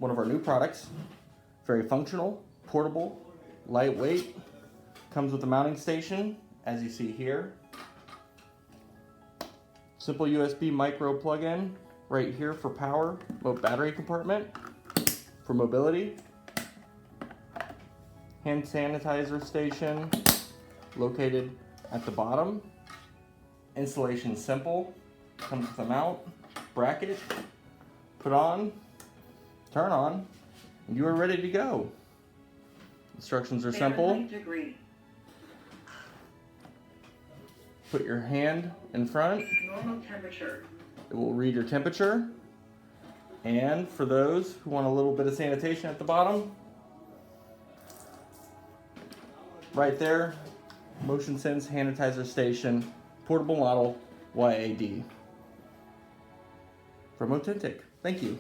one of our new products. Very functional, portable, lightweight. Comes with a mounting station, as you see here. Simple USB micro plug-in right here for power, battery compartment for mobility. Hand sanitizer station located at the bottom. Installation simple. Comes with a mount, bracket, put on, turn on, and you are ready to go. Instructions are simple. Put your hand in front. Normal temperature. It will read your temperature. And for those who want a little bit of sanitation at the bottom, right there, Motion Sense Sanitizer Station, portable model YAD. From Otentic. Thank you.